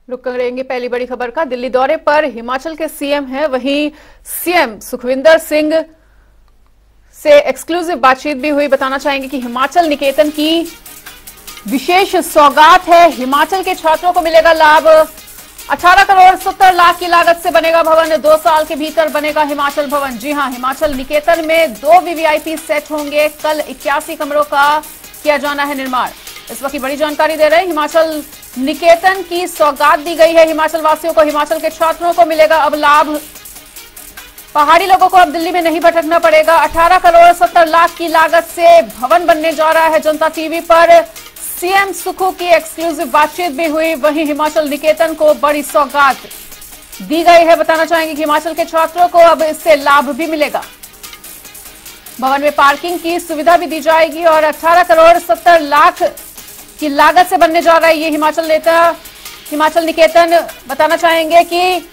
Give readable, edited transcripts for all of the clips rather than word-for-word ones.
रुक करेंगे पहली बड़ी खबर का। दिल्ली दौरे पर हिमाचल के सीएम हैं, वहीं सीएम सुखविंदर सिंह से एक्सक्लूसिव बातचीत भी हुई। बताना चाहेंगे कि हिमाचल निकेतन की विशेष सौगात है, हिमाचल के छात्रों को मिलेगा लाभ। 18 करोड़ 70 लाख की लागत से बनेगा भवन, 2 साल के भीतर बनेगा हिमाचल भवन। जी हां, हिमाचल निकेतन में 2 वीवीआईपी सेट होंगे। कल 81 कमरों का किया जाना है निर्माण। इस वक्त की बड़ी जानकारी दे रहे हैं, हिमाचल निकेतन की सौगात दी गई है हिमाचल वासियों को। हिमाचल के छात्रों को मिलेगा अब लाभ। पहाड़ी लोगों को अब दिल्ली में नहीं भटकना पड़ेगा। 18 करोड़ 70 लाख की लागत से भवन बनने जा रहा है। जनता टीवी पर सीएम सुखू की एक्सक्लूसिव बातचीत भी हुई। वहीं हिमाचल निकेतन को बड़ी सौगात दी गई है। बताना चाहेंगे कि हिमाचल के छात्रों को अब इससे लाभ भी मिलेगा। भवन में पार्किंग की सुविधा भी दी जाएगी और 18 करोड़ 70 लाख की लागत से बनने जा रहा है ये हिमाचल निकेतन। बताना चाहेंगे कि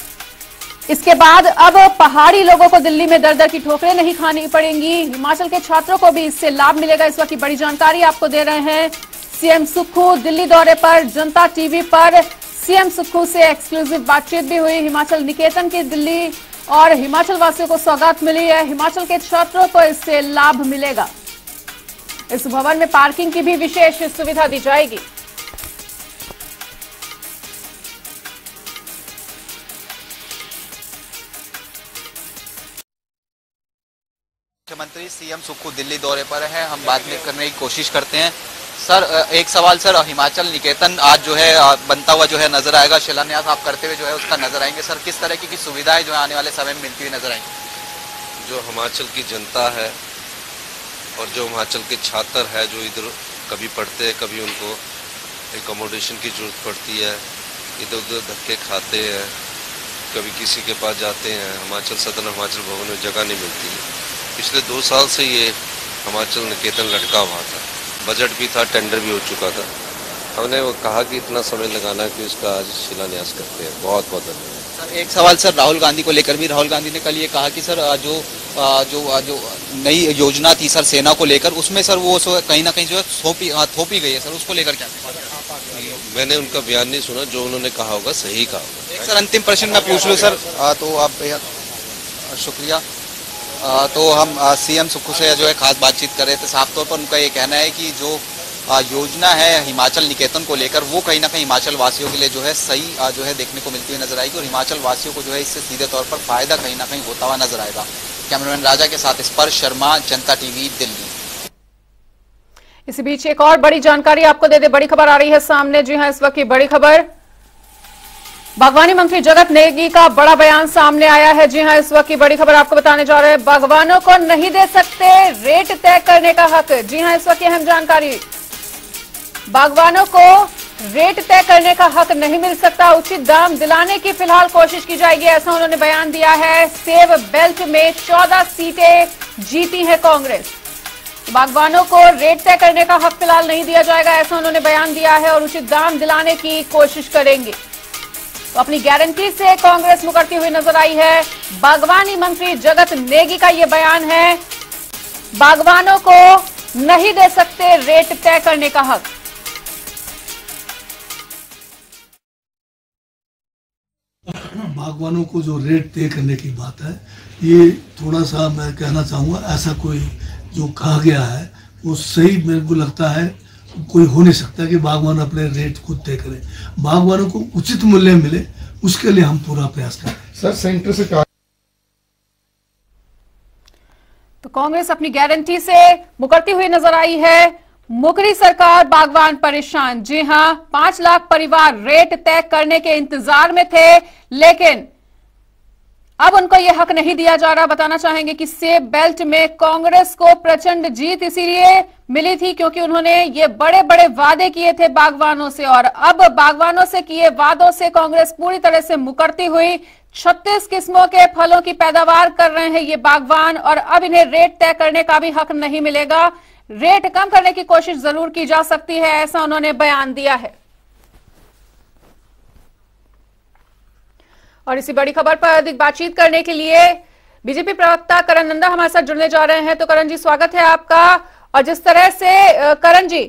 इसके बाद अब पहाड़ी लोगों को दिल्ली में दर दर की ठोकरें नहीं खानी पड़ेंगी। हिमाचल के छात्रों को भी इससे लाभ मिलेगा। इस वक्त की बड़ी जानकारी आपको दे रहे हैं सीएम सुक्खू। दिल्ली दौरे पर जनता टीवी पर सीएम सुक्खू से एक्सक्लूसिव बातचीत भी हुई। हिमाचल निकेतन की दिल्ली और हिमाचल वासियों को सौगात मिली है। हिमाचल के छात्रों को इससे लाभ मिलेगा। इस भवन में पार्किंग की भी विशेष सुविधा दी जाएगी। मुख्यमंत्री सीएम सुक्खू दिल्ली दौरे पर है, हम बात में करने की कोशिश करते हैं। सर, एक सवाल सर, हिमाचल निकेतन आज जो है बनता हुआ जो है नजर आएगा, शिलान्यास आप करते हुए जो है उसका नजर आएंगे। सर, किस तरह की सुविधाएं जो है आने वाले समय में मिलती हुई नजर आएंगी? जो हिमाचल की जनता है और जो हिमाचल के छात्र है, जो इधर कभी पढ़ते हैं, कभी उनको एकोमोडेशन की जरूरत पड़ती है, इधर उधर धक्के खाते हैं, कभी किसी के पास जाते हैं, हिमाचल सदन हिमाचल भवन में जगह नहीं मिलती है। पिछले 2 साल से ये हिमाचल निकेतन लटका हुआ था। बजट भी था, टेंडर भी हो चुका था। हमने वो कहा कि इतना समय लगाना कि उसका आज शिलान्यास करते हैं। बहुत बहुत धन्यवाद। सर, एक सवाल सर राहुल गांधी को लेकर भी। राहुल गांधी ने कल ये कहा कि सर जो नई योजना थी सर सेना को लेकर, उसमें सर वो कहीं ना कहीं जो है थोपी गई है। सर, उसको लेकर क्या? मैंने उनका बयान नहीं सुना, जो उन्होंने कहा होगा सही कहा होगा। एक सर अंतिम प्रश्न मैं पूछ लूँ सर, तो आप बेहद शुक्रिया। तो हम सीएम सुक्खू से जो है खास बातचीत कर रहे थे। साफ तौर पर उनका ये कहना है कि जो योजना है हिमाचल निकेतन को लेकर, वो कहीं ना कहीं हिमाचल वासियों के लिए जो है सही जो है देखने को मिलती हुई नजर आएगी और हिमाचल वासियों को जो है इससे सीधे तौर पर फायदा कहीं ना कहीं होता हुआ नजर आएगा। कैमरामैन राजा के साथ स्पर्श शर्मा, जनता टीवी, दिल्ली। इसी बीच एक और बड़ी जानकारी आपको दे दे, बड़ी खबर आ रही है सामने। जी हां, इस वक्त की बड़ी खबर, बागवानी मंत्री जगत नेगी का बड़ा बयान सामने आया है। जी हां, इस वक्त की बड़ी खबर आपको बताने जा रहे हैं, बागवानों को नहीं दे सकते रेट तय करने का हक। जी हां, इस वक्त की अहम जानकारी, बागवानों को रेट तय करने का हक नहीं मिल सकता। उचित दाम दिलाने की फिलहाल कोशिश की जाएगी, ऐसा उन्होंने बयान दिया है। सेब बेल्ट में 14 सीटें जीती है कांग्रेस। बागवानों को रेट तय करने का हक फिलहाल नहीं दिया जाएगा, ऐसा उन्होंने बयान दिया है और उचित दाम दिलाने की कोशिश करेंगे। तो अपनी गारंटी से कांग्रेस मुकरती हुई नजर आई है। बागवानी मंत्री जगत नेगी का यह बयान है, बागवानों को नहीं दे सकते रेट तय करने का हक। बागवानों को जो रेट तय करने की बात है, ये थोड़ा सा मैं कहना चाहूँगा, ऐसा कोई जो कहा गया है वो सही मेरे को लगता है कोई हो नहीं सकता कि बागवान अपने रेट खुद तय करें। बागवानों को उचित मूल्य मिले, उसके लिए हम पूरा प्रयास करें। सर, सेंटर से कहा तो कांग्रेस अपनी गारंटी से मुकरती हुई नजर आई है। मुकरी सरकार, बागवान परेशान। जी हां, 5 लाख परिवार रेट तय करने के इंतजार में थे, लेकिन अब उनको यह हक नहीं दिया जा रहा। बताना चाहेंगे कि सेब बेल्ट में कांग्रेस को प्रचंड जीत इसीलिए मिली थी क्योंकि उन्होंने ये बड़े बड़े वादे किए थे बागवानों से, और अब बागवानों से किए वादों से कांग्रेस पूरी तरह से मुकरती हुई 36 किस्मों के फलों की पैदावार कर रहे हैं ये बागवान, और अब इन्हें रेट तय करने का भी हक नहीं मिलेगा। रेट कम करने की कोशिश जरूर की जा सकती है, ऐसा उन्होंने बयान दिया है। और इसी बड़ी खबर पर अधिक बातचीत करने के लिए बीजेपी प्रवक्ता करण नंदा हमारे साथ जुड़ने जा रहे हैं। तो करण जी, स्वागत है आपका। और जिस तरह से करण जी,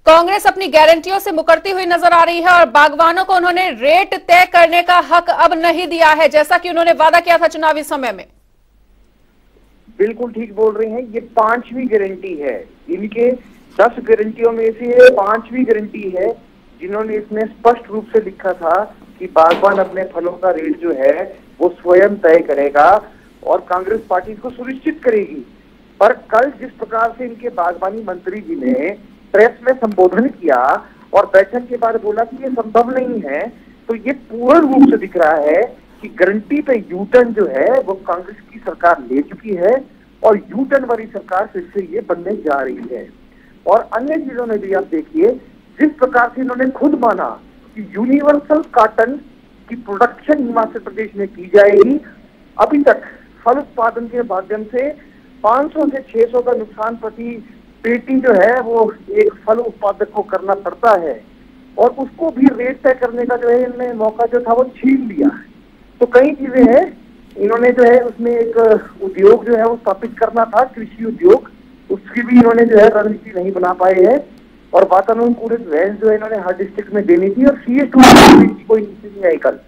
कांग्रेस अपनी गारंटियों से मुकरती हुई नजर आ रही है और बागवानों को उन्होंने रेट तय करने का हक अब नहीं दिया है, जैसा कि उन्होंने वादा किया था चुनावी समय में। बिल्कुल ठीक बोल रहे हैं। ये 5वीं गारंटी है, इनके 10 गारंटियों में से 5वीं गारंटी है, जिन्होंने इसमें स्पष्ट रूप से लिखा था कि बागवान अपने फलों का रेट जो है वो स्वयं तय करेगा और कांग्रेस पार्टी इसको सुनिश्चित करेगी। पर कल जिस प्रकार से इनके बागवानी मंत्री जी ने प्रेस में संबोधन किया और बैठक के बाद बोला कि ये संभव नहीं है, तो ये पूर्ण रूप से दिख रहा है कि गारंटी पे यूटर्न जो है वो कांग्रेस की सरकार ले चुकी है और यूटर्न वाली सरकार फिर से ये बनने जा रही है। और अन्य चीजों में भी आप देखिए, जिस प्रकार से इन्होंने खुद माना कि यूनिवर्सल कॉटन की प्रोडक्शन हिमाचल प्रदेश में की जाएगी। अभी तक फल उत्पादन के माध्यम से 500 से 600 का नुकसान प्रति पेटी जो है वो एक फल उत्पादक को करना पड़ता है और उसको भी रेट तय करने का जो है इनने मौका जो था वो छीन लिया। तो कई चीजें हैं, इन्होंने जो है उसमें एक उद्योग जो है वो स्थापित करना था, कृषि उद्योग, उसकी भी इन्होंने जो है रणनीति नहीं बना पाए हैं और वातानुकूलित भैंस जो है इन्होंने हर डिस्ट्रिक्ट में देनी थी और CS2 की कोई नीति नहीं आई कल।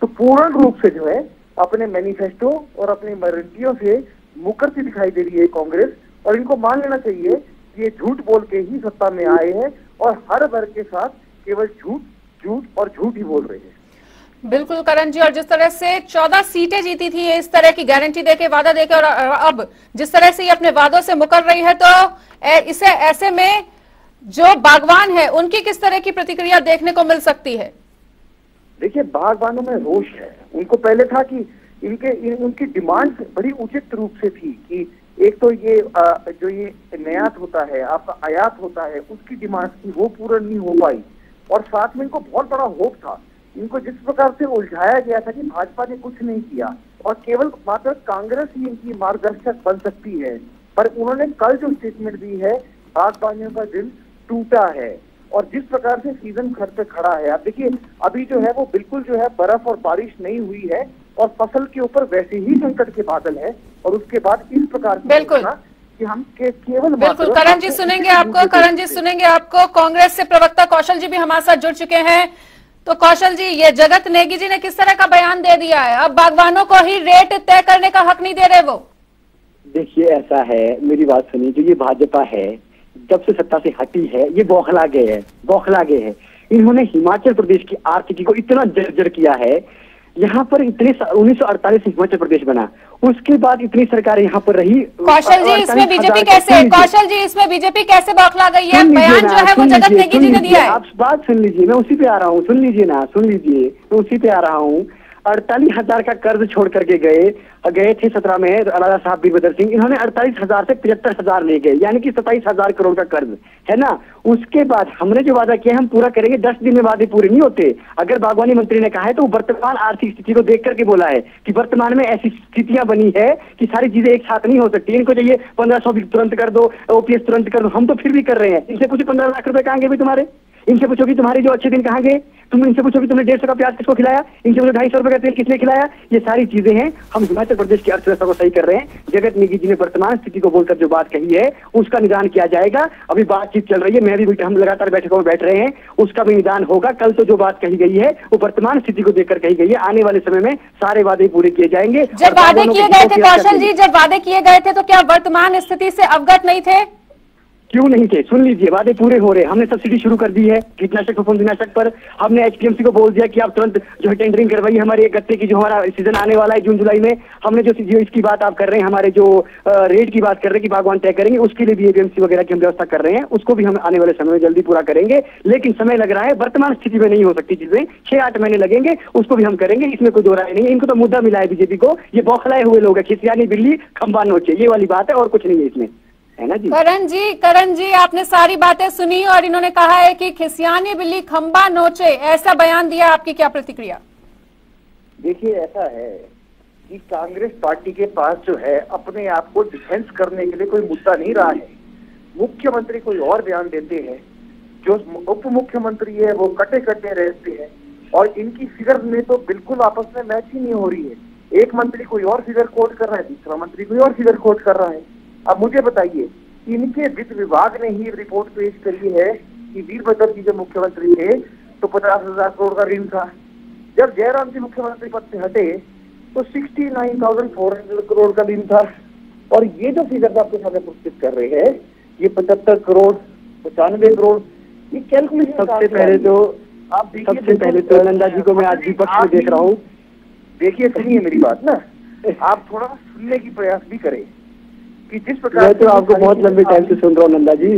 तो पूर्ण रूप से जो है अपने मैनिफेस्टो और अपनी गारंटियों से मुकरती दिखाई दे रही है कांग्रेस और इनको मान लेना चाहिए कि ये झूठ बोल के ही सत्ता में आए हैं और हर वर्ग के साथ केवल झूठ और झूठ ही बोल रहे हैं। बिल्कुल करण जी, और जिस तरह से 14 सीटें जीती थी ये इस तरह की गारंटी देके, वादा देके, और अब जिस तरह से ये अपने वादों से मुकर रही है, तो इसे ऐसे में जो बागवान है उनकी किस तरह की प्रतिक्रिया देखने को मिल सकती है? देखिए, बागवानों में रोष है। उनको पहले था कि उनकी डिमांड बड़ी उचित रूप से थी कि एक तो ये जो ये निर्यात होता है, आपका आयात होता है, उसकी डिमांड थी, वो पूर्ण नहीं हो पाई। और साथ में इनको बहुत बड़ा होप था। इनको जिस प्रकार से उलझाया गया था कि भाजपा ने कुछ नहीं किया और केवल मात्र कांग्रेस ही इनकी मार्गदर्शक बन सकती है, पर उन्होंने कल जो स्टेटमेंट दी है, बागबानियों का दिल टूटा है। और जिस प्रकार से सीजन घर पे खड़ा है, आप देखिए अभी जो है वो बिल्कुल जो है बर्फ और बारिश नहीं हुई है और फसल के ऊपर वैसे ही संकट के बादल है और उसके बाद इस प्रकार बिल्कुल कि हम केवल बिल्कुल करण जी सुनेंगे आपको। कांग्रेस से प्रवक्ता कौशल जी भी हमारे साथ जुड़ चुके हैं। तो कौशल जी, ये जगत नेगी जी ने किस तरह का बयान दे दिया है? अब बागवानों को ही रेट तय करने का हक नहीं दे रहे वो। देखिए, ऐसा है, मेरी बात सुनिए, जो ये भाजपा है जब से सत्ता से हटी है ये बौखला गए हैं। इन्होंने हिमाचल प्रदेश की आर्थिकी को इतना जर्जर किया है। यहाँ पर इतने 1948 से हिमाचल प्रदेश बना, उसके बाद इतनी सरकारें यहाँ पर रही। कौशल जी, इसमें बीजेपी कैसे बौखला गई है? बयान जो है वो जगत नेगी जी ने दिया है। आप बात सुन लीजिए, मैं उसी पे आ रहा हूँ, सुन लीजिए, मैं उसी पे आ रहा हूँ। 48,000 का कर्ज छोड़ करके गए थे 17 में राजा साहब वीरभद्र सिंह। इन्होंने 48,000 से 75,000 ले गए, यानी कि 27,000 करोड़ का कर्ज है ना। उसके बाद हमने जो वादा किया हम पूरा करेंगे। 10 दिन में वादे पूरे नहीं होते। अगर बागवानी मंत्री ने कहा है तो वर्तमान आर्थिक स्थिति को देख करके बोला है कि वर्तमान में ऐसी स्थितियां बनी है कि सारी चीजें एक साथ नहीं हो सकती। इनको चाहिए 1500 भी तुरंत कर दो, OPS तुरंत कर दो, हम तो फिर भी कर रहे हैं। इनसे पूछो 15 लाख रुपए कहाँ गए भी तुम्हारे? इनसे पूछो कि तुम्हारे जो अच्छे दिन कहाँ गए? तुम इनसे पूछो कि तुमने 150 का प्याज किसको खिलाया? इनसे पूछो 250 रुपए का तेल किसने खिलाया? ये सारी चीजें हैं। हम हिमाचल प्रदेश की अर्थव्यवस्था को सही कर रहे हैं। जगत नेगी जी ने वर्तमान स्थिति को बोलकर जो बात कही है उसका निदान किया जाएगा। अभी बातचीत चल रही है, मैं भी हम लगातार बैठकों में बैठ रहे हैं, उसका भी निदान होगा। कल तो जो बात कही गई है वो वर्तमान स्थिति को देखकर कही गई है। आने वाले समय में सारे वादे पूरे किए जाएंगे। जब वादे किए गए थे कौशल जी, जब वादे किए गए थे तो क्या वर्तमान स्थिति से अवगत नहीं थे? क्यों नहीं थे? सुन लीजिए, वादे पूरे हो रहे हैं। हमने सब्सिडी शुरू कर दी है कीटनाशक फफूंदनाशक पर। हमने HPMC को बोल दिया कि आप तुरंत जो है टेंडरिंग करवाइए हमारे गत्ते की, जो हमारा सीजन आने वाला है जून जुलाई में। हमने जो इसकी बात आप कर रहे हैं, हमारे जो रेट की बात कर रहे हैं कि बागवान तय करेंगे, उसके लिए भी APMC वगैरह की हम व्यवस्था कर रहे हैं। उसको भी हम आने वाले समय में जल्दी पूरा करेंगे। लेकिन समय लग रहा है, वर्तमान स्थिति में नहीं हो सकती चीजें, 6-8 महीने लगेंगे, उसको भी हम करेंगे, इसमें कोई दो राय नहीं है। इनको तो मुद्दा मिला है बीजेपी को, ये बौखलाए हुए लोग है, खिसियानी बिल्ली खंबा नोचे, ये वाली बात है और कुछ नहीं है इसमें, है ना जी। करण जी आपने सारी बातें सुनी और इन्होंने कहा है कि खिसियानी बिल्ली खंबा नोचे, ऐसा बयान दिया, आपकी क्या प्रतिक्रिया? देखिए, ऐसा है कि कांग्रेस पार्टी के पास जो है अपने आप को डिफेंस करने के लिए कोई मुद्दा नहीं रहा है। मुख्यमंत्री कोई और बयान देते हैं, जो उप मुख्यमंत्री है वो कटे रहते हैं और इनकी फिगर में तो बिल्कुल आपस में मैच ही नहीं हो रही है। एक मंत्री कोई और फिगर कोट कर रहा है, दूसरा मंत्री कोई और फिगर कोट कर रहा है। अब मुझे बताइए, इनके वित्त विभाग ने ही रिपोर्ट पेश करी है कि वीरभद्र जी जब मुख्यमंत्री थे तो 50,000 करोड़ का ऋण था। जब जयराम जी मुख्यमंत्री पद से हटे तो 69,400 करोड़ का ऋण था। और ये जो फिगर आपके सामने प्रस्तुत कर रहे हैं, ये 75 करोड़, 95 करोड़, ये कैलकुलेशन सबसे पहले तो आप देखिए, सबसे पहले तो नंदा जी को मैं आज विपक्ष में देख रहा हूँ। देखिए, सुनिए मेरी बात ना, आप थोड़ा सुनने की प्रयास भी करें कि जिस प्रकार मैं तो आपको बहुत लंबे टाइम से सुन रहा हूँ नंदा जी।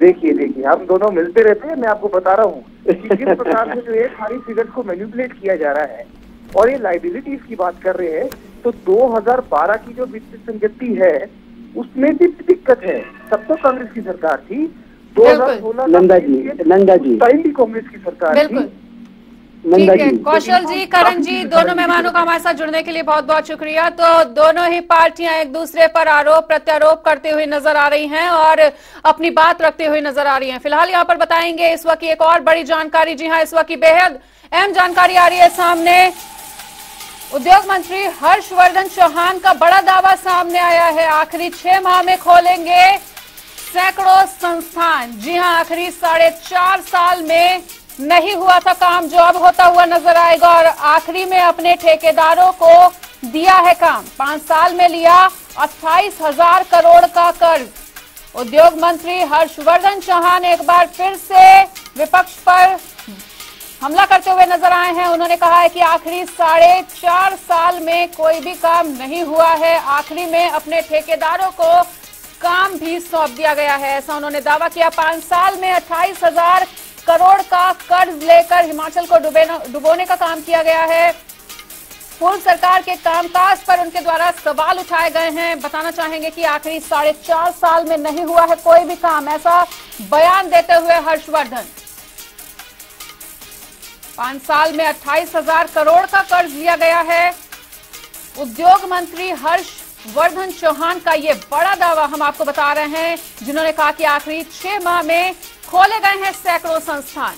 देखिए हम दोनों मिलते रहते हैं, मैं आपको बता रहा हूँ कि जिस प्रकार से जो है सारी फिगर्स को मैनिपुलेट किया जा रहा है और ये लाइबिलिटीज की बात कर रहे हैं, तो 2012 की जो वित्तीय संगति है उसमें भी दिक्कत है। तब तो कांग्रेस की सरकार थी। 2016 नंदा जी टाइम भी कांग्रेस की सरकार थी। ठीक है, कौशल जी, करण जी, दोनों मेहमानों का हमारे साथ जुड़ने के लिए बहुत बहुत शुक्रिया। तो दोनों ही पार्टियां एक दूसरे पर आरोप प्रत्यारोप करते हुए नजर आ रही हैं और अपनी बात रखते हुए नजर आ रही हैं। फिलहाल यहाँ पर बताएंगे इस वक्त की एक और बड़ी जानकारी। जी हाँ, इस वक्त की बेहद अहम जानकारी आ रही है सामने। उद्योग मंत्री हर्षवर्धन चौहान का बड़ा दावा सामने आया है। आखिरी 6 माह में खोलेंगे सैकड़ों संस्थान। जी हाँ, आखिरी 4.5 साल में नहीं हुआ था काम, जो अब होता हुआ नजर आएगा। और आखिरी में अपने ठेकेदारों को दिया है काम। 5 साल में लिया 28,000 करोड़ का कर्ज। उद्योग मंत्री हर्षवर्धन चौहान एक बार फिर से विपक्ष पर हमला करते हुए नजर आए हैं। उन्होंने कहा है कि आखिरी 4.5 साल में कोई भी काम नहीं हुआ है। आखिरी में अपने ठेकेदारों को काम भी सौंप दिया गया है, ऐसा उन्होंने दावा किया। 5 साल में 28,000 करोड़ का कर्ज लेकर हिमाचल को डुबोने का काम किया गया है। पूर्व सरकार के कामकाज पर उनके द्वारा सवाल उठाए गए हैं। बताना चाहेंगे कि आखिरी 4.5 साल में नहीं हुआ है कोई भी काम, ऐसा बयान देते हुए हर्षवर्धन। 5 साल में 28,000 करोड़ का कर्ज लिया गया है। उद्योग मंत्री हर्षवर्धन चौहान का ये बड़ा दावा हम आपको बता रहे हैं, जिन्होंने कहा कि आखिरी 6 माह में खोले गए हैं सैकड़ों संस्थान।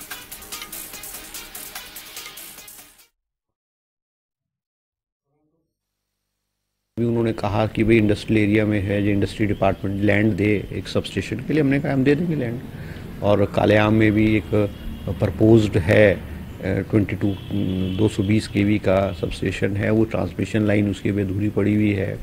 उन्होंने कहा कि भाई इंडस्ट्रियल एरिया में है, जो इंडस्ट्री डिपार्टमेंट लैंड दे एक सब स्टेशन के लिए। हमने कहा हम दे देंगे लैंड। और कालेआम में भी एक प्रपोज्ड है 220 kV का सब स्टेशन है, वो ट्रांसमिशन लाइन उसकी भी अधूरी पड़ी हुई है।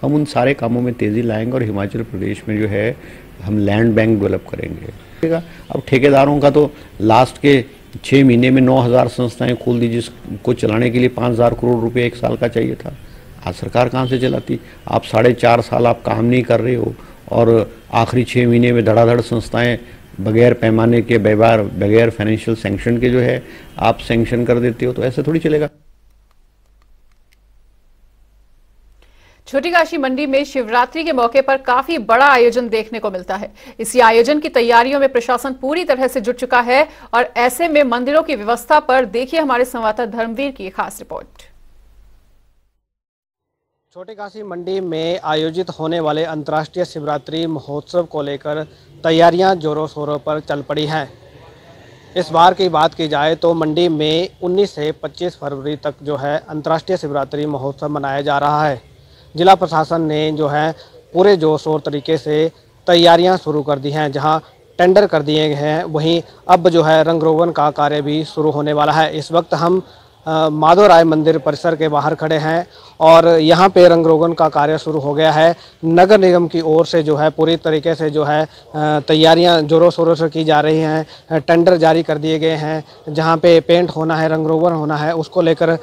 हम उन सारे कामों में तेज़ी लाएंगे और हिमाचल प्रदेश में जो है हम लैंड बैंक डेवलप करेंगे। अब ठेकेदारों का तो लास्ट के 6 महीने में 9,000 संस्थाएं खोल दी, जिसको चलाने के लिए 5,000 करोड़ रुपए 1 साल का चाहिए था। आज सरकार कहाँ से चलाती? आप 4.5 साल आप काम नहीं कर रहे हो और आखिरी 6 महीने में धड़ाधड़ संस्थाएं बगैर पैमाने के, बगैर फाइनेंशियल सैंक्शन के जो है आप सैंक्शन कर देते हो, तो ऐसे थोड़ी चलेगा। छोटी काशी मंडी में शिवरात्रि के मौके पर काफी बड़ा आयोजन देखने को मिलता है। इसी आयोजन की तैयारियों में प्रशासन पूरी तरह से जुट चुका है और ऐसे में मंदिरों की व्यवस्था पर देखिए हमारे संवाददाता धर्मवीर की खास रिपोर्ट। छोटी काशी मंडी में आयोजित होने वाले अंतर्राष्ट्रीय शिवरात्रि महोत्सव को लेकर तैयारियां जोरों शोरों पर चल पड़ी हैं। इस बार की बात की जाए तो मंडी में 19 से 25 फरवरी तक जो है अंतर्राष्ट्रीय शिवरात्रि महोत्सव मनाया जा रहा है। जिला प्रशासन ने जो है पूरे जोर शोर तरीके से तैयारियां शुरू कर दी हैं। जहां टेंडर कर दिए गए हैं, वहीं अब जो है रंग रोगन का कार्य भी शुरू होने वाला है। इस वक्त हम माधव राय मंदिर परिसर के बाहर खड़े हैं और यहाँ पे रंग रोगन का कार्य शुरू हो गया है। नगर निगम की ओर से जो है पूरी तरीके से जो है तैयारियां जोरों शोरों से की जा रही हैं। टेंडर जारी कर दिए गए हैं, जहाँ पे पेंट होना है, रंग रोगन होना है, उसको लेकर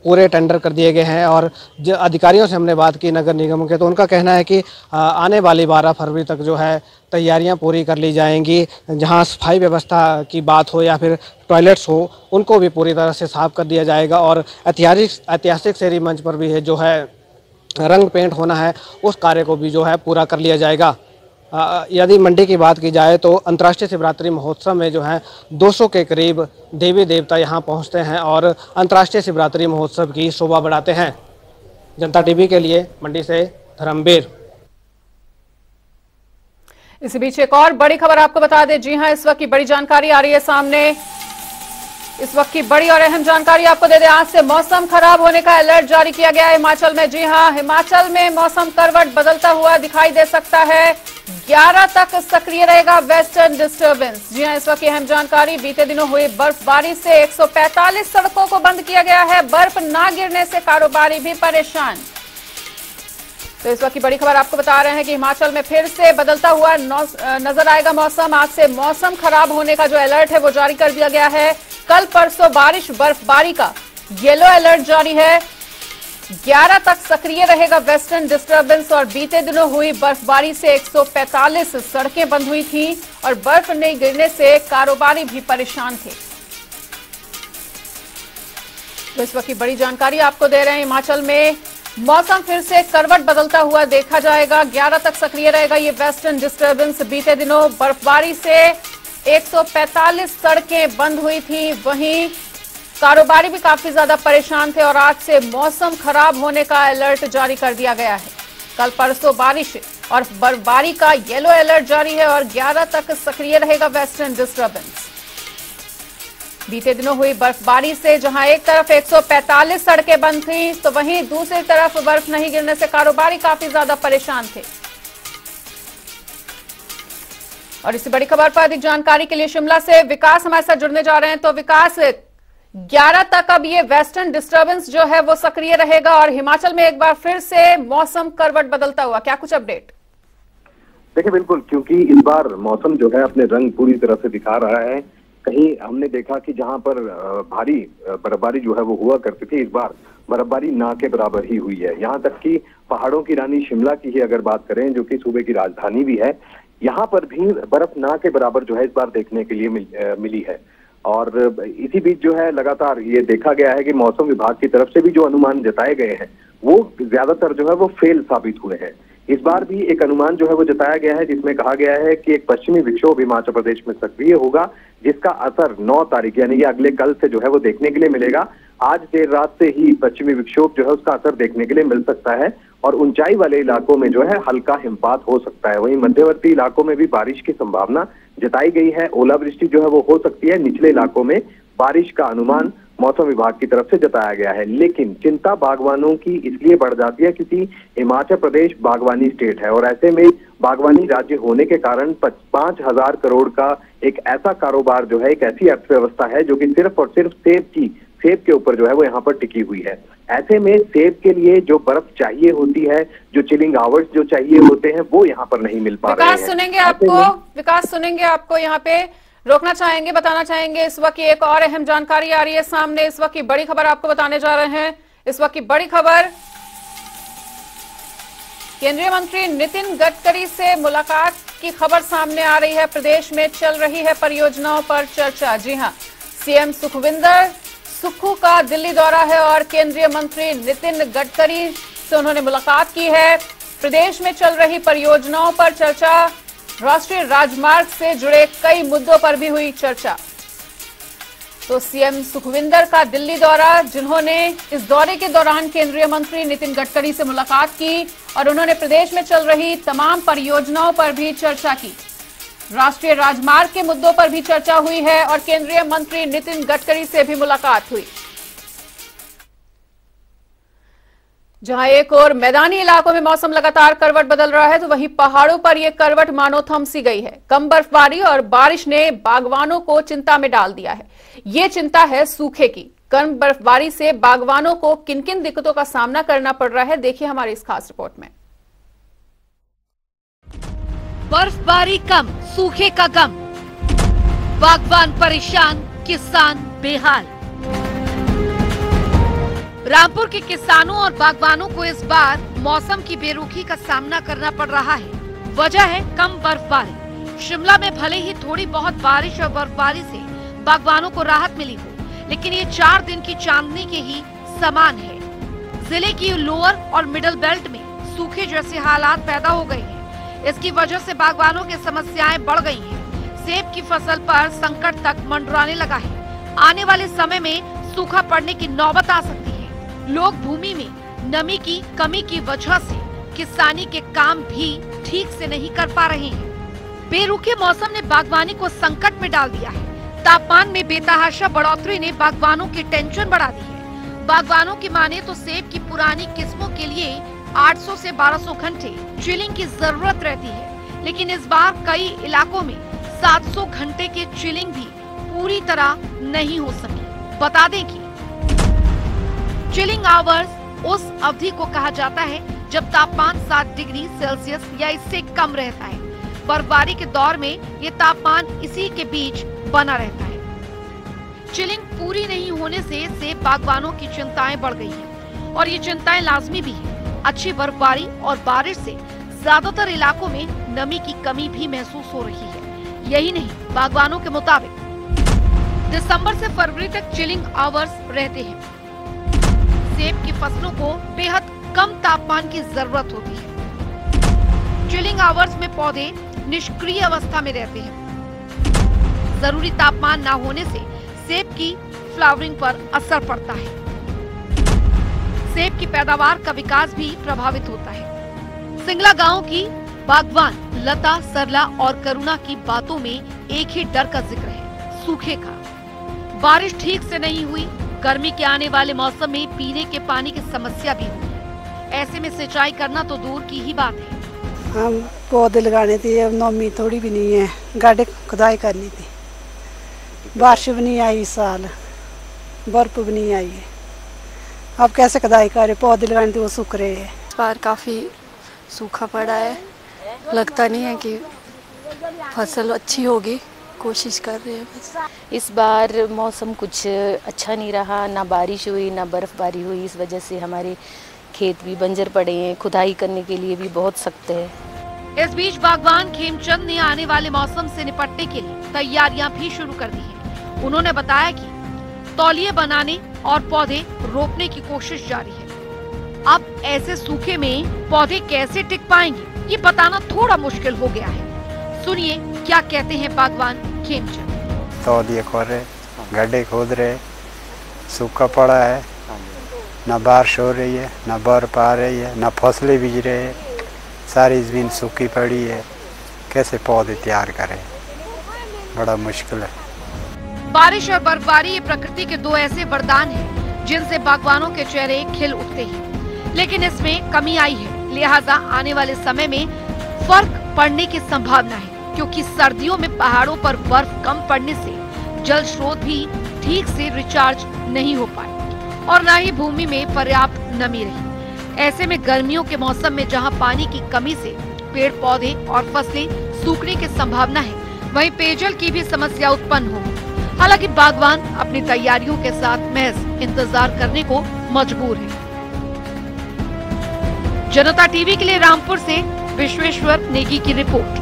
पूरे टेंडर कर दिए गए हैं। और जो अधिकारियों से हमने बात की नगर निगम के, तो उनका कहना है कि आने वाली 12 फरवरी तक जो है तैयारियां पूरी कर ली जाएंगी। जहां सफाई व्यवस्था की बात हो या फिर टॉयलेट्स हो, उनको भी पूरी तरह से साफ कर दिया जाएगा। और ऐतिहासिक शहरी मंच पर भी है जो है रंग पेंट होना है, उस कार्य को भी जो है पूरा कर लिया जाएगा। यदि मंडी की बात की जाए तो अंतर्राष्ट्रीय शिवरात्रि महोत्सव में जो है 200 के करीब देवी देवता यहां पहुंचते हैं और अंतर्राष्ट्रीय शिवरात्रि महोत्सव की शोभा बढ़ाते हैं। जनता टीवी के लिए मंडी से धर्मवीर। इसी बीच एक और बड़ी खबर आपको बता दें। जी हां, इस वक्त की बड़ी जानकारी आ रही है सामने। इस वक्त की बड़ी और अहम जानकारी आपको दे दें। आज से मौसम खराब होने का अलर्ट जारी किया गया है हिमाचल में। जी हां, हिमाचल में मौसम करवट बदलता हुआ दिखाई दे सकता है। 11 तक सक्रिय रहेगा वेस्टर्न डिस्टर्बेंस। जी हां, इस वक्त अहम जानकारी। बीते दिनों हुई बर्फबारी से 145 सड़कों को बंद किया गया है। बर्फ ना गिरने से कारोबारी भी परेशान। तो इस वक्त की बड़ी खबर आपको बता रहे हैं कि हिमाचल में फिर से बदलता हुआ नजर आएगा मौसम। आज से मौसम खराब होने का जो अलर्ट है वो जारी कर दिया गया है। कल परसों बारिश बर्फबारी का येलो अलर्ट जारी है। 11 तक सक्रिय रहेगा वेस्टर्न डिस्टर्बेंस और बीते दिनों हुई बर्फबारी से 145 सड़कें बंद हुई थी और बर्फ नहीं गिरने से कारोबारी भी परेशान थे। तो इस वक्त की बड़ी जानकारी आपको दे रहे हैं। हिमाचल में मौसम फिर से करवट बदलता हुआ देखा जाएगा। 11 तक सक्रिय रहेगा ये वेस्टर्न डिस्टर्बेंस। बीते दिनों बर्फबारी से 145 सड़कें बंद हुई थी, वहीं कारोबारी भी काफी ज्यादा परेशान थे और आज से मौसम खराब होने का अलर्ट जारी कर दिया गया है। कल परसों बारिश और बर्फबारी का येलो अलर्ट जारी है और 11 तक सक्रिय रहेगा वेस्टर्न डिस्टर्बेंस। बीते दिनों हुई बर्फबारी से जहां एक तरफ 145 सड़कें बंद थी तो वहीं दूसरी तरफ बर्फ नहीं गिरने से कारोबारी काफी ज्यादा परेशान थे। और इसी बड़ी खबर पर अधिक जानकारी के लिए शिमला से विकास हमारे साथ जुड़ने जा रहे हैं। तो विकास, 11 तक अब ये वेस्टर्न डिस्टर्बेंस जो है वो सक्रिय रहेगा और हिमाचल में एक बार फिर से मौसम करवट बदलता हुआ, क्या कुछ अपडेट? देखिए बिल्कुल, क्योंकि इस बार मौसम जो है अपने रंग पूरी तरह से दिखा रहा है। कहीं हमने देखा कि जहां पर भारी बर्फबारी जो है वो हुआ करती थी, इस बार बर्फबारी ना के बराबर ही हुई है। यहाँ तक कि पहाड़ों की रानी शिमला की ही अगर बात करें, जो कि सूबे की राजधानी भी है, यहाँ पर भी बर्फ ना के बराबर जो है इस बार देखने के लिए मिली है। और इसी बीच जो है लगातार ये देखा गया है कि मौसम विभाग की तरफ से भी जो अनुमान जताए गए हैं वो ज्यादातर जो है वो फेल साबित हुए हैं। इस बार भी एक अनुमान जो है वो जताया गया है जिसमें कहा गया है कि एक पश्चिमी विक्षोभ हिमाचल प्रदेश में सक्रिय होगा, जिसका असर 9 तारीख यानी कि अगले कल से जो है वो देखने के लिए मिलेगा। आज देर रात से ही पश्चिमी विक्षोभ जो है उसका असर देखने के लिए मिल सकता है और ऊंचाई वाले इलाकों में जो है हल्का हिमपात हो सकता है। वहीं मध्यवर्ती इलाकों में भी बारिश की संभावना जताई गई है। ओलावृष्टि जो है वो हो सकती है। निचले इलाकों में बारिश का अनुमान मौसम विभाग की तरफ से जताया गया है। लेकिन चिंता बागवानों की इसलिए बढ़ जाती है क्योंकि हिमाचल प्रदेश बागवानी स्टेट है और ऐसे में बागवानी राज्य होने के कारण 5,000 करोड़ का एक ऐसा कारोबार जो है, एक ऐसी अर्थव्यवस्था है जो कि सिर्फ और सिर्फ सेब के ऊपर जो है वो यहाँ पर टिकी हुई है। ऐसे में सेब के लिए जो बर्फ चाहिए होती है, जो चिलिंग आवर्स जो चाहिए होते हैं, वो यहाँ पर नहीं मिल पा रहे हैं। विकास सुनेंगे आपको यहाँ पे रोकना चाहेंगे, बताना चाहेंगे इस वक्त एक और अहम जानकारी आ रही है सामने। इस वक्त की बड़ी खबर आपको बताने जा रहे हैं। इस वक्त की बड़ी खबर, केंद्रीय मंत्री नितिन गडकरी से मुलाकात की खबर सामने आ रही है। प्रदेश में चल रही है परियोजनाओं पर चर्चा। जी हां, सीएम सुखविंदर सुक्खू का दिल्ली दौरा है और केंद्रीय मंत्री नितिन गडकरी से उन्होंने मुलाकात की है। प्रदेश में चल रही परियोजनाओं पर चर्चा, राष्ट्रीय राजमार्ग से जुड़े कई मुद्दों पर भी हुई चर्चा। तो सीएम सुखविंदर का दिल्ली दौरा, जिन्होंने इस दौरे के दौरान केंद्रीय मंत्री नितिन गडकरी से मुलाकात की और उन्होंने प्रदेश में चल रही तमाम परियोजनाओं पर भी चर्चा की। राष्ट्रीय राजमार्ग के मुद्दों पर भी चर्चा हुई है और केंद्रीय मंत्री नितिन गडकरी से भी मुलाकात हुई। जहां एक और मैदानी इलाकों में मौसम लगातार करवट बदल रहा है, तो वहीं पहाड़ों पर यह करवट मानो थम सी गई है। कम बर्फबारी और बारिश ने बागवानों को चिंता में डाल दिया है। ये चिंता है सूखे की। कम बर्फबारी से बागवानों को किन किन दिक्कतों का सामना करना पड़ रहा है, देखिए हमारी इस खास रिपोर्ट में। बर्फबारी कम, सूखे का गम, बागवान परेशान, किसान बेहाल। रामपुर के किसानों और बागवानों को इस बार मौसम की बेरुखी का सामना करना पड़ रहा है। वजह है कम बर्फबारी। शिमला में भले ही थोड़ी बहुत बारिश और बर्फबारी से बागवानों को राहत मिली हो, लेकिन ये 4 दिन की चांदनी के ही समान है। जिले की लोअर और मिडल बेल्ट में सूखे जैसे हालात पैदा हो गए हैं। इसकी वजह से बागवानों की समस्याएं बढ़ गई हैं। सेब की फसल पर संकट तक मंडराने लगा है। आने वाले समय में सूखा पड़ने की नौबत आ सकती है। लोग भूमि में नमी की कमी की वजह से किसानी के काम भी ठीक से नहीं कर पा रहे हैं। बेरुखे मौसम ने बागवानी को संकट में डाल दिया है। तापमान में बेतहाशा बढ़ोतरी ने बागवानों की टेंशन बढ़ा दी है। बागवानों की माने तो सेब की पुरानी किस्मों के लिए 800 से 1200 घंटे चिलिंग की जरूरत रहती है। लेकिन इस बार कई इलाकों में 700 घंटे के चिलिंग भी पूरी तरह नहीं हो सकी। बता दें कि चिलिंग आवर्स उस अवधि को कहा जाता है जब तापमान 7 डिग्री सेल्सियस या इससे कम रहता है। बर्फबारी के दौर में ये तापमान इसी के बीच बना रहता है। चिलिंग पूरी नहीं होने से सेब बागवानों की चिंताएं बढ़ गई हैं और ये चिंताएं लाजमी भी है। अच्छी बर्फबारी और बारिश से ज्यादातर इलाकों में नमी की कमी भी महसूस हो रही है। यही नहीं, बागवानों के मुताबिक दिसंबर से फरवरी तक चिलिंग आवर्स रहते हैं। सेब की फसलों को बेहद कम तापमान की जरूरत होती है। चिलिंग आवर्स में पौधे निष्क्रिय अवस्था में रहते हैं। जरूरी तापमान न होने से सेब की फ्लावरिंग पर असर पड़ता है। सेब की पैदावार का विकास भी प्रभावित होता है। सिंगला गांव की बागवान लता, सरला और करुणा की बातों में एक ही डर का जिक्र है, सूखे का। बारिश ठीक से नहीं हुई, गर्मी के आने वाले मौसम में पीने के पानी की समस्या भी हुई। ऐसे में सिंचाई करना तो दूर की ही बात है। हम पौधे लगाने थे, अब नमी थोड़ी भी नहीं है, गाढ़े खुदाई करनी थी। बारिश भी नहीं आई इस साल, बर्फ भी नहीं आई है। अब कैसे खुदाई करे, पौधे लगाने थे वो सूख रहे हैं। इस बार काफ़ी सूखा पड़ा है, लगता नहीं है कि फसल अच्छी होगी, कोशिश कर रहे हैं बस। इस बार मौसम कुछ अच्छा नहीं रहा, ना बारिश हुई ना बर्फबारी हुई। इस वजह से हमारे खेत भी बंजर पड़े हैं, खुदाई करने के लिए भी बहुत सख्त है। इस बीच बागवान खेमचंद ने आने वाले मौसम से निपटने के लिए तैयारियां भी शुरू कर दी हैं। उन्होंने बताया कि तौलिए बनाने और पौधे रोपने की कोशिश जारी है। अब ऐसे सूखे में पौधे कैसे टिक पाएंगे, ये बताना थोड़ा मुश्किल हो गया है। सुनिए क्या कहते हैं बागवान खेमचंद। तौलिए खोद रहे, गड्ढे खोद रहे, सूखा पड़ा है, न बारिश हो रही है, न बर्फ आ रही है, न फसलें बीज रहे हैं, सारी जमीन सूखी पड़ी है। कैसे पौधे तैयार करें, बड़ा मुश्किल है। बारिश और बर्फबारी ये प्रकृति के दो ऐसे वरदान हैं जिनसे बागवानों के चेहरे खिल उठते हैं, लेकिन इसमें कमी आई है। लिहाजा आने वाले समय में फर्क पड़ने की संभावना है, क्योंकि सर्दियों में पहाड़ों पर बर्फ कम पड़ने से जल स्रोत भी ठीक से रिचार्ज नहीं हो पाए और न ही भूमि में पर्याप्त नमी रही। ऐसे में गर्मियों के मौसम में जहां पानी की कमी से पेड़ पौधे और फसलें सूखने की संभावना है, वहीं पेयजल की भी समस्या उत्पन्न होगी। हालांकि बागवान अपनी तैयारियों के साथ महज इंतजार करने को मजबूर है। जनता टीवी के लिए रामपुर से विश्वेश्वर नेगी की रिपोर्ट।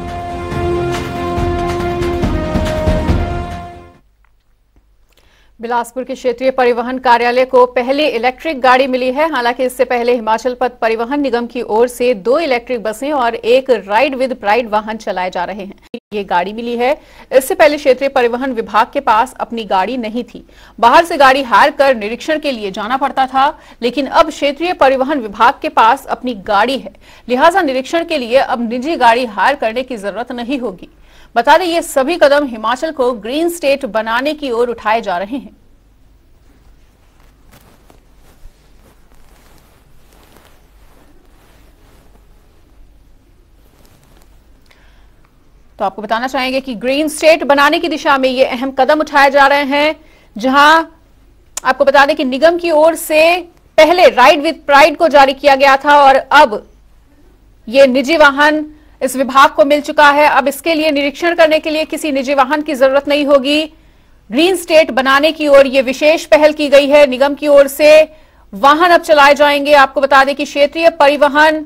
बिलासपुर के क्षेत्रीय परिवहन कार्यालय को पहली इलेक्ट्रिक गाड़ी मिली है। हालांकि इससे पहले हिमाचल पथ परिवहन निगम की ओर से 2 इलेक्ट्रिक बसें और 1 राइड विद प्राइड वाहन चलाए जा रहे हैं। ये गाड़ी मिली है। इससे पहले क्षेत्रीय परिवहन विभाग के पास अपनी गाड़ी नहीं थी, बाहर से गाड़ी हायर कर निरीक्षण के लिए जाना पड़ता था। लेकिन अब क्षेत्रीय परिवहन विभाग के पास अपनी गाड़ी है, लिहाजा निरीक्षण के लिए अब निजी गाड़ी हायर करने की जरूरत नहीं होगी। बता दें ये सभी कदम हिमाचल को ग्रीन स्टेट बनाने की ओर उठाए जा रहे हैं। तो आपको बताना चाहेंगे कि ग्रीन स्टेट बनाने की दिशा में ये अहम कदम उठाए जा रहे हैं, जहां आपको बता दें कि निगम की ओर से पहले राइड विद प्राइड को जारी किया गया था और अब ये निजी वाहन इस विभाग को मिल चुका है। अब इसके लिए निरीक्षण करने के लिए किसी निजी वाहन की जरूरत नहीं होगी। ग्रीन स्टेट बनाने की ओर ये विशेष पहल की गई है। निगम की ओर से वाहन अब चलाए जाएंगे। आपको बता दें कि क्षेत्रीय परिवहन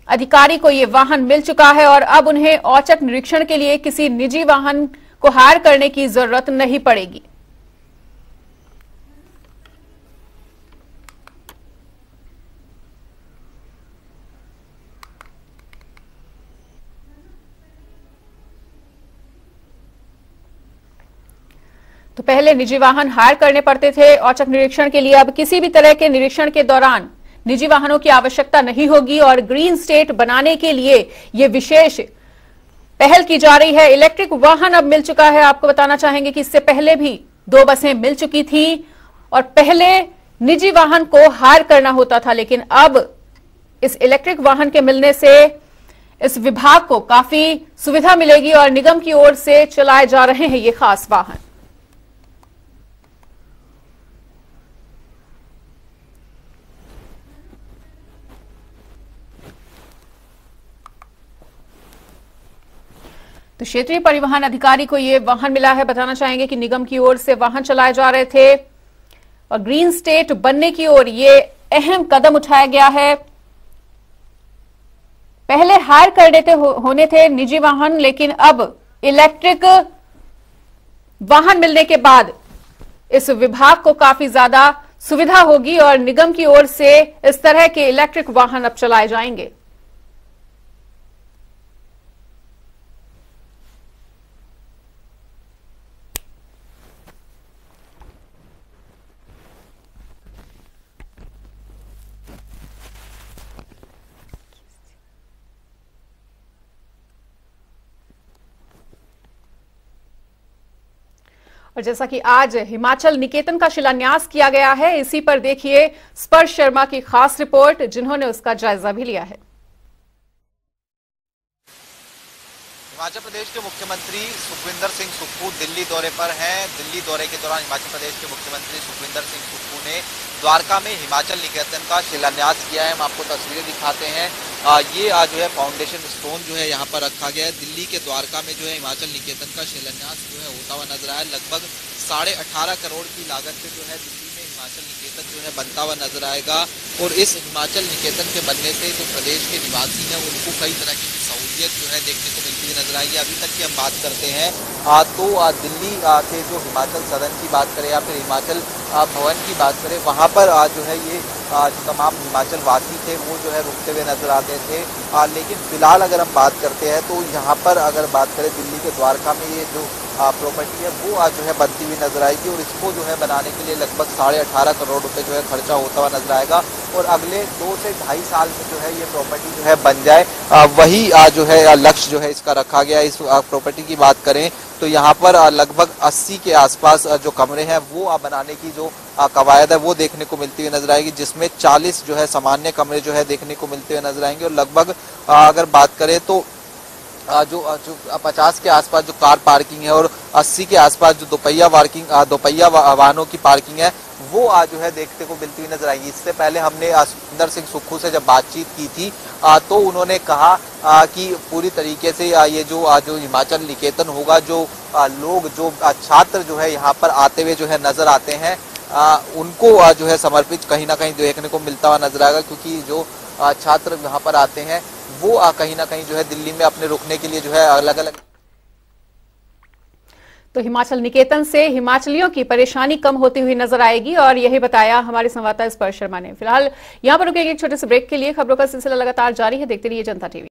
अधिकारी को ये वाहन मिल चुका है और अब उन्हें औचक निरीक्षण के लिए किसी निजी वाहन को हायर करने की जरूरत नहीं पड़ेगी। तो पहले निजी वाहन हायर करने पड़ते थे औचक निरीक्षण के लिए। अब किसी भी तरह के निरीक्षण के दौरान निजी वाहनों की आवश्यकता नहीं होगी और ग्रीन स्टेट बनाने के लिए यह विशेष पहल की जा रही है। इलेक्ट्रिक वाहन अब मिल चुका है। आपको बताना चाहेंगे कि इससे पहले भी 2 बसें मिल चुकी थी और पहले निजी वाहन को हायर करना होता था, लेकिन अब इस इलेक्ट्रिक वाहन के मिलने से इस विभाग को काफी सुविधा मिलेगी और निगम की ओर से चलाए जा रहे हैं ये खास वाहन। तो क्षेत्रीय परिवहन अधिकारी को ये वाहन मिला है। बताना चाहेंगे कि निगम की ओर से वाहन चलाए जा रहे थे और ग्रीन स्टेट बनने की ओर ये अहम कदम उठाया गया है। पहले हायर कर देते होने थे निजी वाहन, लेकिन अब इलेक्ट्रिक वाहन मिलने के बाद इस विभाग को काफी ज्यादा सुविधा होगी और निगम की ओर से इस तरह के इलेक्ट्रिक वाहन अब चलाए जाएंगे। और जैसा कि आज हिमाचल निकेतन का शिलान्यास किया गया है, इसी पर देखिए स्पर्श शर्मा की खास रिपोर्ट, जिन्होंने उसका जायजा भी लिया है। हिमाचल प्रदेश के मुख्यमंत्री सुखविंदर सिंह सुक्खू दिल्ली दौरे पर हैं। दिल्ली दौरे के दौरान हिमाचल प्रदेश के मुख्यमंत्री सुखविंदर सिंह सुक्खू ने द्वारका में हिमाचल निकेतन का शिलान्यास किया है। हम आपको तस्वीरें दिखाते हैं। ये आज जो है फाउंडेशन स्टोन जो है यहाँ पर रखा गया है। दिल्ली के द्वारका में जो है हिमाचल निकेतन का शिलान्यास जो है होता हुआ नजर आया। लगभग 18.5 करोड़ की लागत से जो है दिल्ली में हिमाचल निकेतन जो है बनता हुआ नजर आएगा। और इस हिमाचल निकेतन के बनने से जो प्रदेश के निवासी हैं उनको कई तरह की सहूलियत जो है देखने को मिलती हुई नजर आएगी। अभी तक की हम बात करते हैं तो दिल्ली के जो हिमाचल सदन की बात करें या फिर हिमाचल भवन की बात करें, वहाँ पर जो है ये तमाम हिमाचल वासी थे वो जो है रुकते हुए नजर आते थे। लेकिन फिलहाल अगर हम बात करते हैं तो यहाँ पर अगर बात करें दिल्ली के द्वारका में ये जो प्रॉपर्टी है वो जो है बनती हुई नजर आएगी और इसको जो है बनाने के लिए लगभग 18.5 करोड़ रुपए जो है खर्चा होता हुआ नजर आएगा। और अगले 2 से 2.5 साल में जो है ये प्रॉपर्टी जो है बन जाए, वही जो है लक्ष्य जो है इसका रखा गया। इस प्रॉपर्टी की बात करें तो यहाँ पर लगभग 80 के आसपास जो कमरे हैं वो बनाने की जो कवायद है वो देखने को मिलती हुई नजर आएगी, जिसमें 40 जो है सामान्य कमरे जो है देखने को मिलते हुए नजर आएंगे। और लगभग अगर बात करें तो जो 50 के आसपास जो कार पार्किंग है और 80 के आसपास जो दोपहिया वाहनों की पार्किंग है वो जो है देखने को मिलती हुई नजर आएगी। इससे पहले हमने सुखविंदर सिंह सुक्खू से जब बातचीत की थी तो उन्होंने कहा कि पूरी तरीके से ये जो हिमाचल निकेतन होगा, जो लोग जो छात्र जो है यहाँ पर आते हुए जो है नजर आते हैं उनको जो है समर्पित कहीं ना कहीं देखने को मिलता हुआ नजर आएगा, क्योंकि जो छात्र यहाँ पर आते हैं वो कहीं ना कहीं जो है दिल्ली में अपने रुकने के लिए जो है अलग अलग। तो हिमाचल निकेतन से हिमाचलियों की परेशानी कम होती हुई नजर आएगी और यही बताया हमारे संवाददाता स्पर्श शर्मा ने। फिलहाल यहां पर रुकेंगे एक छोटे से ब्रेक के लिए। खबरों का सिलसिला लगातार जारी है, देखते रहिए जनता टीवी।